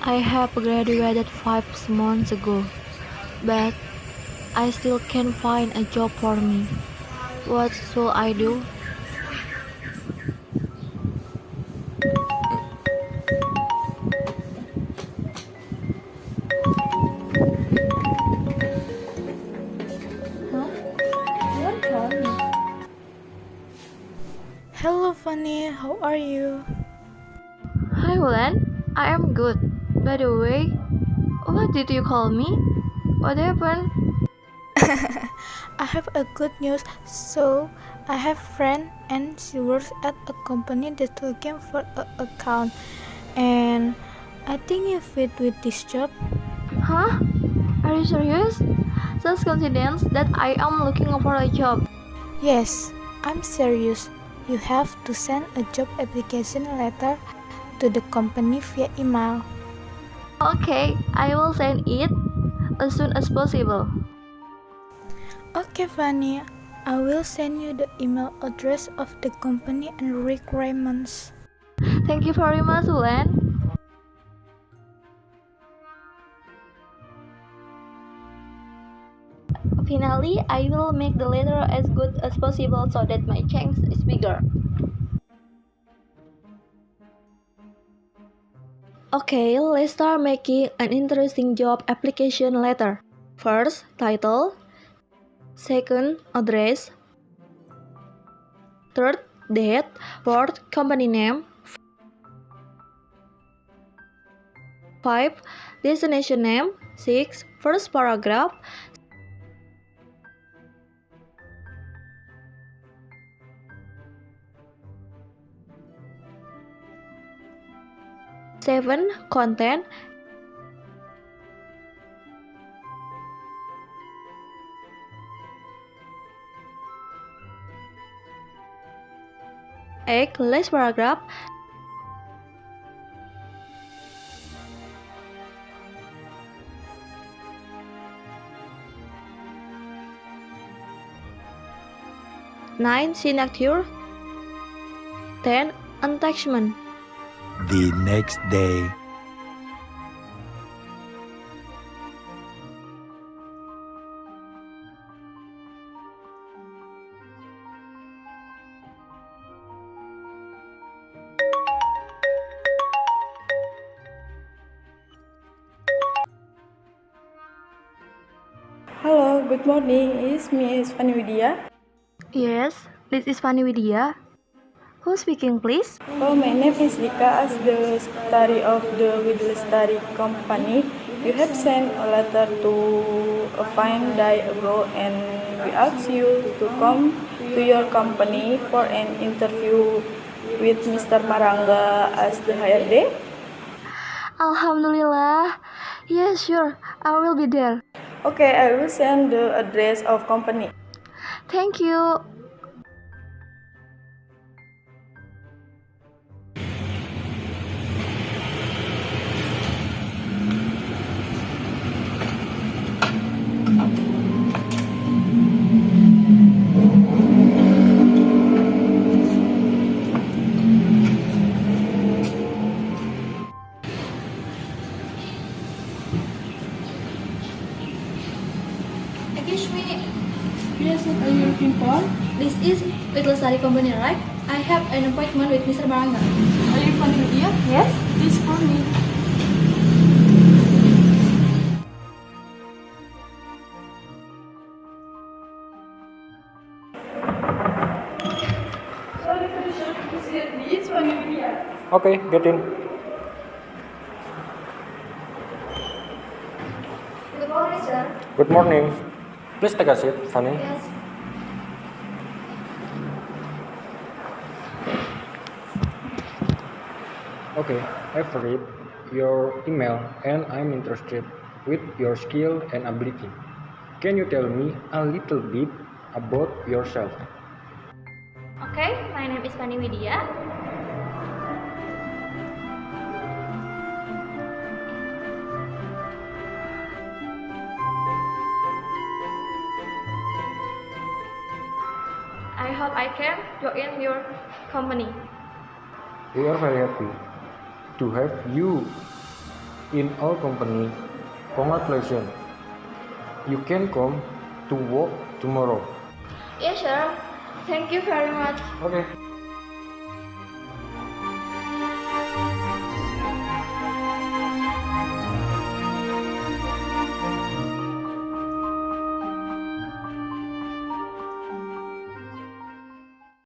I have graduated 5 months ago, but I still can't find a job for me. What should I do? Huh? No one called me. Hello Fanny, how are you? Hi, Wulan. I am good. By the way, what did you call me? What happened? I have a good news. So I have friend and she works at a company that's looking for an account, and I think you fit with this job. Huh? Are you serious? Just coincidence that I am looking for a job. Yes, I'm serious. You have to send a job application letter to the company via email. Okay, I will send it as soon as possible. Okay Fanny, I will send you the email address of the company and requirements. Thank you very much, Wulan. Finally, I will make the letter as good as possible so that my chance is bigger. Okay, let's start making an interesting job application letter. First, title. Second, address. Third, date. Fourth, company name. 5. Destination name. 6. First paragraph. 7. Content. 8. Last paragraph. 9. Signature. 10. Attachment. The next day. Hello, good morning. It's me, Fanny Widya. Yes, this is Fanny Widya. Who's speaking, please? Oh, my name is Dika. As the secretary of the Widya Lestari company, you have sent a letter to a fine day ago, and we ask you to come to your company for an interview with Mr. Maranga as the HRD. Alhamdulillah. Yes, sure. I will be there. Okay, I will send the address of company. Thank you. Excuse me. Yes, what are you looking for? This is with Lestari Company, right? I have an appointment with Mr. Baranga. Are you Fanny Widya? Yes? Please for me. Sorry for the short visit. This is Fanny Widya. Okay, get in. Good morning, sir. Good morning. Please take a seat, Fanny. Yes. Okay, I've read your email and I'm interested with your skill and ability. Can you tell me a little bit about yourself? Okay, my name is Fanny Widya. I hope I can join your company. We are very happy to have you in our company. Congratulations. You can come to work tomorrow. Yeah, sure. Thank you very much. Okay.